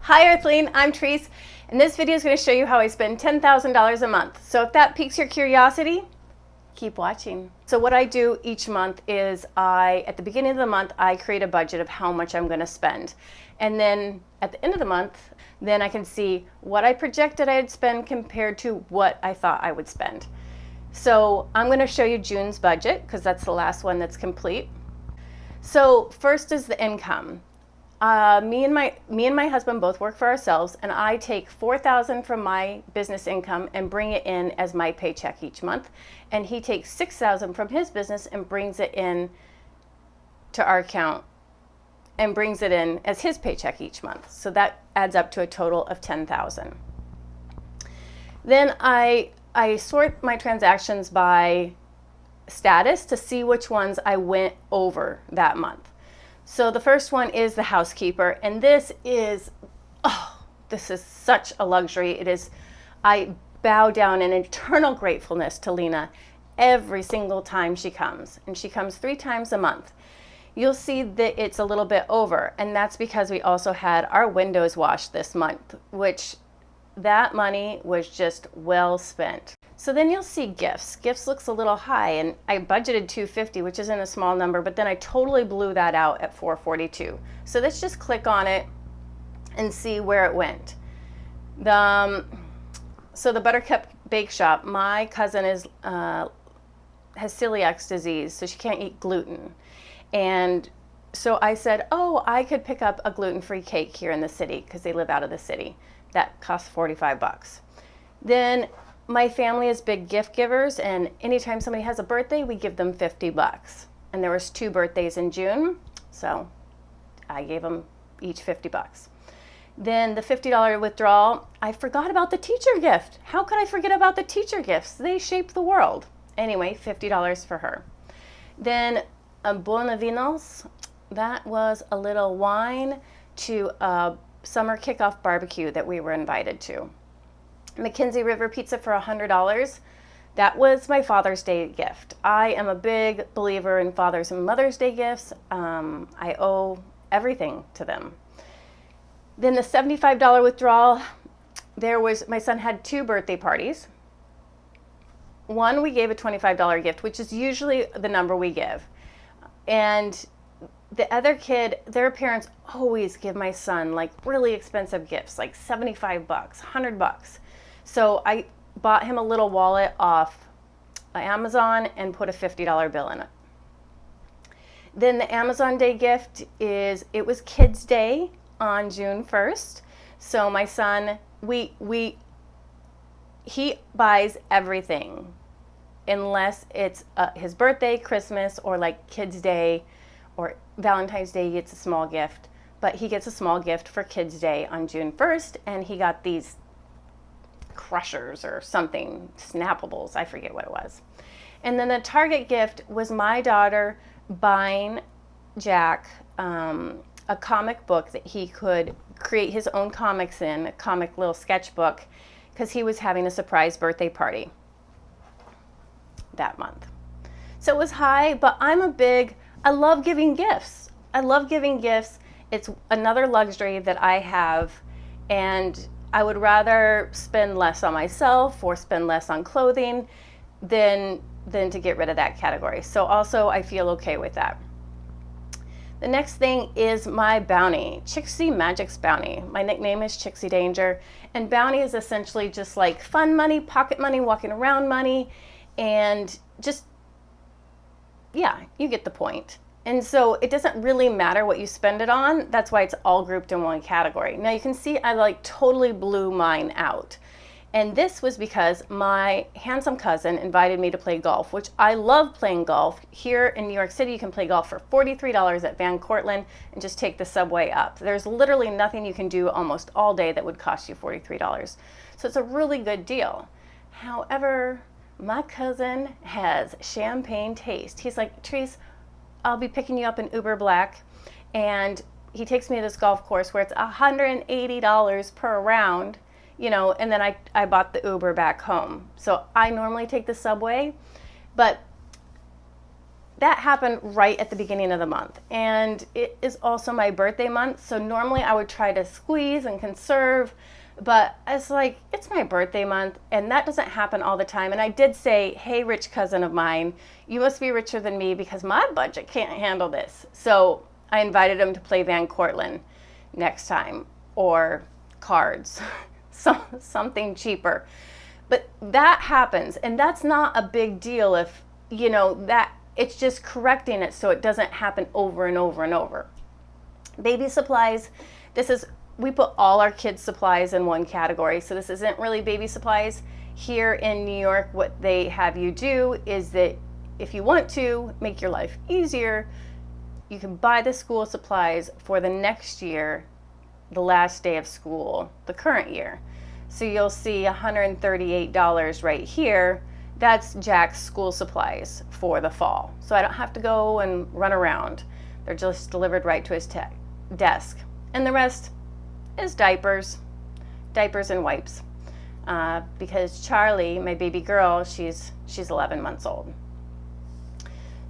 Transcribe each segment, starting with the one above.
Hi Earthling, I'm Trice, and this video is going to show you how I spend $10,000 a month. So if that piques your curiosity, keep watching. So what I do each month is at the beginning of the month, I create a budget of how much I'm going to spend. And then at the end of the month, then I can see what I projected I'd spend compared to what I thought I would spend. So I'm going to show you June's budget because that's the last one that's complete. So first is the income. Me and my husband both work for ourselves, and I take $4,000 from my business income and bring it in as my paycheck each month, and he takes $6,000 from his business and brings it in to our account and brings it in as his paycheck each month. So that adds up to a total of $10,000. Then I sort my transactions by status to see which ones I went over that month. So the first one is the housekeeper, and this is such a luxury. I bow down in eternal gratefulness to Lena every single time she comes, and she comes 3 times a month. You'll see that it's a little bit over, and that's because we also had our windows washed this month, which that money was just well spent. So then you'll see gifts. Gifts looks a little high, and I budgeted $250, which isn't a small number, but then I totally blew that out at $442. So let's just click on it and see where it went. So the Buttercup Bake Shop, my cousin has celiac disease, so she can't eat gluten. And so I said, I could pick up a gluten-free cake here in the city because they live out of the city. That costs $45. Then my family is big gift givers, and anytime somebody has a birthday, we give them $50. And there was 2 birthdays in June, so I gave them each $50. Then the $50 withdrawal, I forgot about the teacher gift. How could I forget about the teacher gifts? They shape the world. Anyway, $50 for her. Then a Buona Vinos, that was a little wine to a summer kickoff barbecue that we were invited to. Mackenzie River Pizza for $100. That was my Father's Day gift. I am a big believer in Father's and Mother's Day gifts. I owe everything to them. Then the $75 withdrawal, my son had 2 birthday parties. One, we gave a $25 gift, which is usually the number we give. And the other kid, their parents always give my son like really expensive gifts, like $75, $100. So I bought him a little wallet off Amazon and put a $50 bill in it. Then the Amazon Day gift it was Kids Day on June 1st. So my son, he buys everything unless it's his birthday, Christmas, or like Kids Day or Valentine's Day, he gets a small gift. But he gets a small gift for Kids Day on June 1st, and he got these crushers or something, snappables, I forget what it was. And then the Target gift was my daughter buying Jack a comic book that he could create his own comics in, a comic little sketchbook, because he was having a surprise birthday party that month. So it was high, but I love giving gifts. I love giving gifts. It's another luxury that I have, and I would rather spend less on myself or spend less on clothing than to get rid of that category. So also I feel okay with that. The next thing is my bounty, Chixie Magic's bounty. My nickname is Chixie Danger, and bounty is essentially just like fun money, pocket money, walking around money, and just, yeah, you get the point. And so it doesn't really matter what you spend it on. That's why it's all grouped in one category. Now you can see I totally blew mine out. And this was because my handsome cousin invited me to play golf, which I love playing golf. Here in New York City, you can play golf for $43 at Van Cortlandt and just take the subway up. There's literally nothing you can do almost all day that would cost you $43. So it's a really good deal. However, my cousin has champagne taste. He's like, Trice, I'll be picking you up in Uber Black, and he takes me to this golf course where it's $180 per round, and then I bought the Uber back home. So I normally take the subway, but that happened right at the beginning of the month. And it is also my birthday month. So normally I would try to squeeze and conserve, but it's like, it's my birthday month and that doesn't happen all the time. And I did say, hey, rich cousin of mine, you must be richer than me because my budget can't handle this. So I invited him to play Van Cortlandt next time, or cards, something cheaper. But that happens, and that's not a big deal if, that it's just correcting it so it doesn't happen over and over and over. Baby supplies, we put all our kids' supplies in one category, so this isn't really baby supplies. Here in New York, what they have you do is that if you want to make your life easier, you can buy the school supplies for the next year, the last day of school, the current year. So you'll see $138 right here. That's Jack's school supplies for the fall. So I don't have to go and run around. They're just delivered right to his desk. And the rest is diapers and wipes. Because Charlie, my baby girl, she's 11 months old.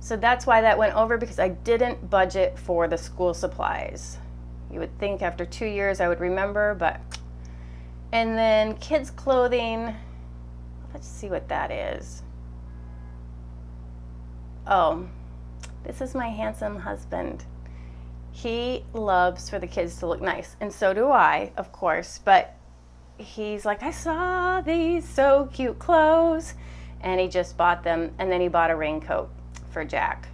So that's why that went over, because I didn't budget for the school supplies. You would think after 2 years I would remember, but... And then kids' clothing, let's see what that is. Oh, this is my handsome husband. He loves for the kids to look nice, and so do I, of course, but he's like, I saw these so cute clothes, and he just bought them, and then he bought a raincoat for Jack.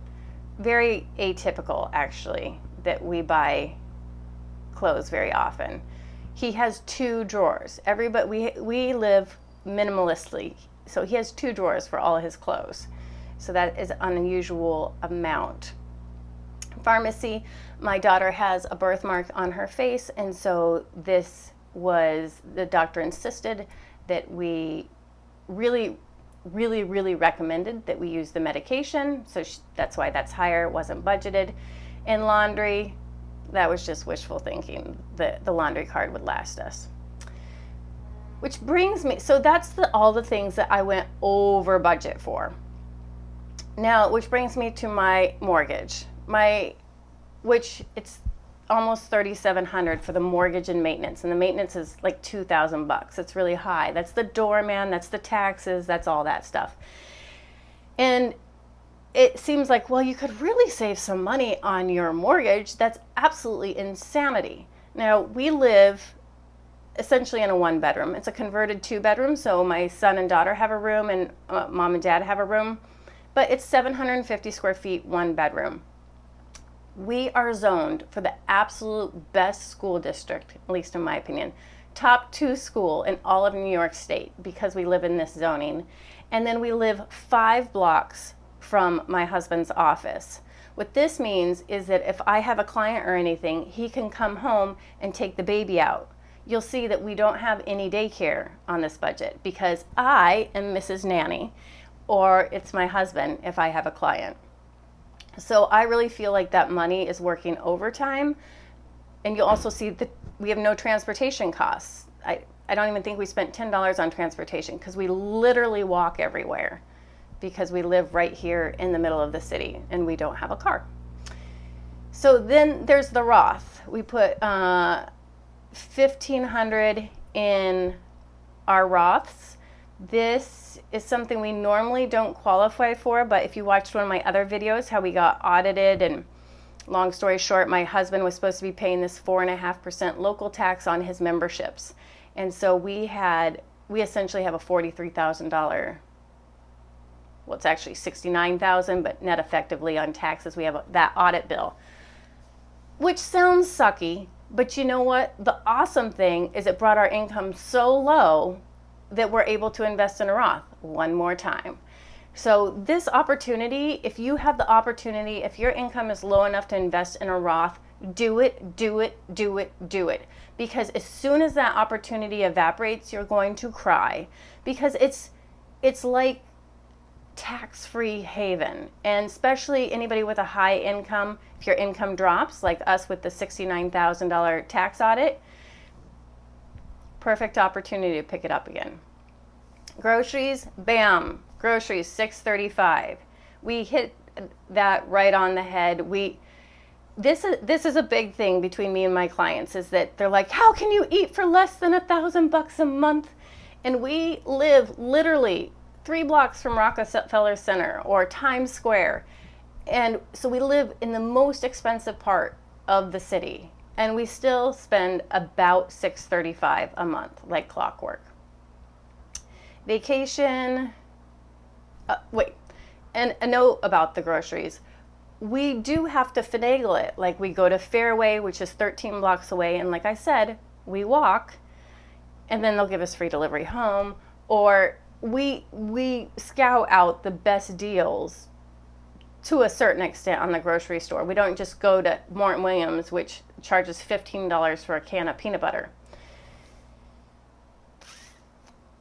Very atypical, actually, that we buy clothes very often. He has 2 drawers. We live minimalistically, so he has 2 drawers for all of his clothes. So that is an unusual amount. Pharmacy, my daughter has a birthmark on her face, and so the doctor insisted that we really recommended that we use the medication, so that's why that's higher. It wasn't budgeted. And laundry, that was just wishful thinking that the laundry card would last us. Which brings me, so that's all the things that I went over budget for. Now, which brings me to my mortgage, which it's almost $3,700 for the mortgage and maintenance, and the maintenance is like $2,000. It's really high. That's the doorman, that's the taxes, that's all that stuff. And it seems like, well, you could really save some money on your mortgage. That's absolutely insanity. Now, we live essentially in a 1-bedroom. It's a converted 2-bedroom, so my son and daughter have a room, and mom and dad have a room. But it's 750 square feet, 1 bedroom. We are zoned for the absolute best school district, at least in my opinion. Top 2 school in all of New York State, because we live in this zoning. And then we live 5 blocks from my husband's office. What this means is that if I have a client or anything, he can come home and take the baby out. You'll see that we don't have any daycare on this budget because I am Mrs. Nanny, or it's my husband if I have a client. So I really feel like that money is working overtime. And you'll also see that we have no transportation costs. I don't even think we spent $10 on transportation because we literally walk everywhere, because we live right here in the middle of the city and we don't have a car. So then there's the Roth. We put $1,500 in our Roths. This is something we normally don't qualify for, but if you watched one of my other videos, how we got audited, and long story short, my husband was supposed to be paying this 4.5% local tax on his memberships. And so we essentially have a $43,000, well, it's actually $69,000, but net effectively on taxes, we have that audit bill, which sounds sucky, but you know what? The awesome thing is it brought our income so low that we're able to invest in a Roth one more time. So this opportunity, if you have the opportunity, if your income is low enough to invest in a Roth, do it, do it, do it, do it. Because as soon as that opportunity evaporates, you're going to cry, because it's like tax-free haven. And especially anybody with a high income, if your income drops, like us with the $69,000 tax audit, perfect opportunity to pick it up again. Groceries, bam, groceries, $635. We hit that right on the head. This is a big thing between me and my clients, is that they're like, how can you eat for less than $1,000 a month? And we live literally 3 blocks from Rockefeller Center or Times Square. And so we live in the most expensive part of the city. And we still spend about $635 a month, like clockwork. Vacation, and a note about the groceries. We do have to finagle it. Like, we go to Fairway, which is 13 blocks away, and like I said, we walk, and then they'll give us free delivery home, or we scout out the best deals to a certain extent on the grocery store. We don't just go to Morton Williams, which charges $15 for a can of peanut butter.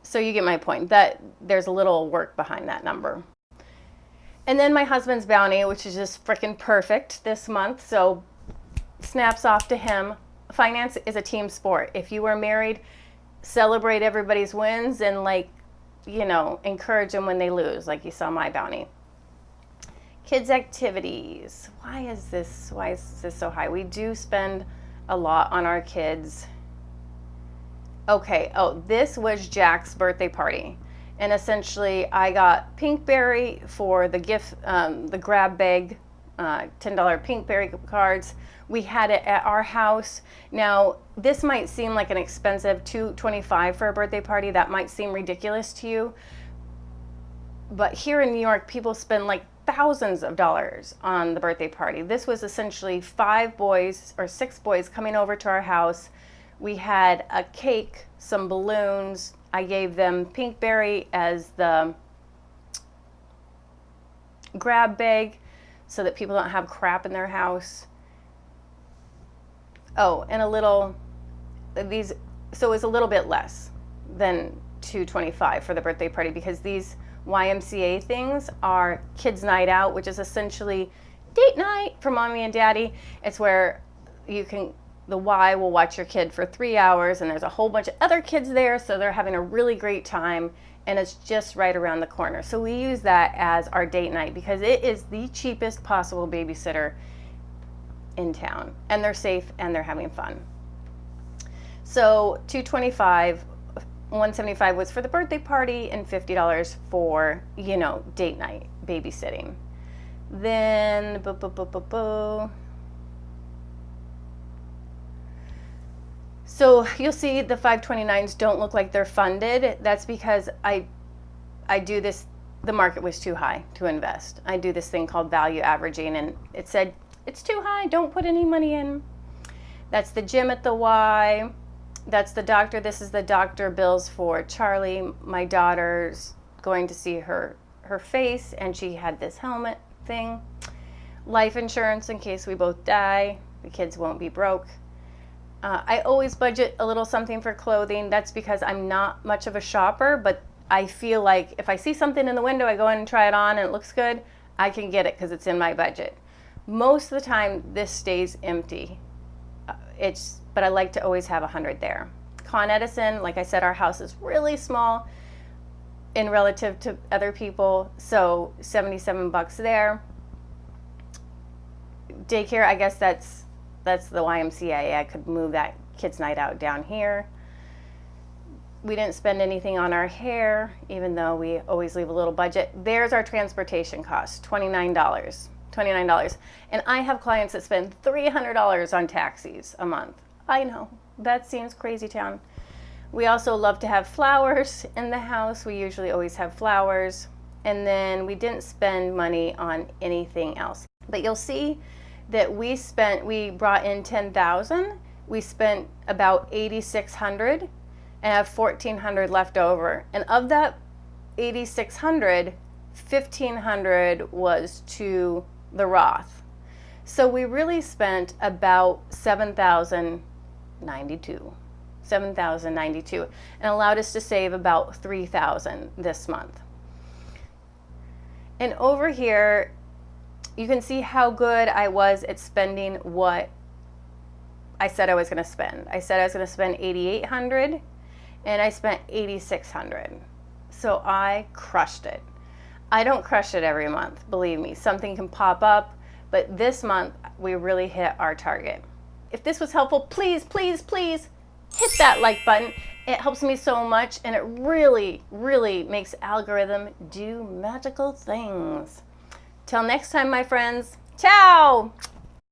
So you get my point, that there's a little work behind that number. And then my husband's bounty, which is just freaking perfect this month, so snaps off to him. Finance is a team sport. If you are married, celebrate everybody's wins and, like, you know, encourage them when they lose, like you saw my bounty. Kids' activities. Why is this so high? We do spend a lot on our kids. Okay, this was Jack's birthday party. And essentially, I got Pinkberry for the gift, the grab bag, $10 Pinkberry cards. We had it at our house. Now, this might seem like an expensive $225 for a birthday party. That might seem ridiculous to you. But here in New York, people spend like thousands of dollars on the birthday party. This was essentially 5 boys or 6 boys coming over to our house. We had a cake, some balloons. I gave them Pinkberry as the grab bag so that people don't have crap in their house. Oh, and so it was a little bit less than $225 for the birthday party, because these YMCA things are kids' night out, which is essentially date night for mommy and daddy. It's where the Y will watch your kid for 3 hours, and there's a whole bunch of other kids there, so they're having a really great time, and it's just right around the corner. So we use that as our date night because it is the cheapest possible babysitter in town, and they're safe and they're having fun. So $225, $175 was for the birthday party, and $50 for, you know, date night babysitting. Then so you'll see the 529s don't look like they're funded. That's because I do this, the market was too high to invest. I do this thing called value averaging, and it said, it's too high, don't put any money in. That's the gym at the Y. That's the doctor. This is the doctor bills for Charlie. My daughter's going to see her face, and she had this helmet thing. Life insurance in case we both die. The kids won't be broke. I always budget a little something for clothing. That's because I'm not much of a shopper, but I feel like if I see something in the window, I go in and try it on and it looks good, I can get it because it's in my budget. Most of the time, this stays empty. But I like to always have 100 there. Con Edison, like I said, our house is really small in relative to other people, so $77 there. Daycare, I guess that's the YMCA. I could move that kids' night out down here. We didn't spend anything on our hair, even though we always leave a little budget. There's our transportation cost, $29. And I have clients that spend $300 on taxis a month. I know, that seems crazy town. We also love to have flowers in the house. We usually always have flowers. And then we didn't spend money on anything else. But you'll see that we brought in $10,000. We spent about $8,600 and have $1,400 left over. And of that $8,600, $1,500 was to the Roth. So we really spent about $7,092 and allowed us to save about $3,000 this month. And over here, you can see how good I was at spending what I said I was going to spend. I said I was going to spend $8,800 and I spent $8,600. So I crushed it. I don't crush it every month, believe me. Something can pop up, but this month we really hit our target. If this was helpful, please, please, please hit that like button. It helps me so much, and it really, really makes the algorithm do magical things. Till next time, my friends. Ciao!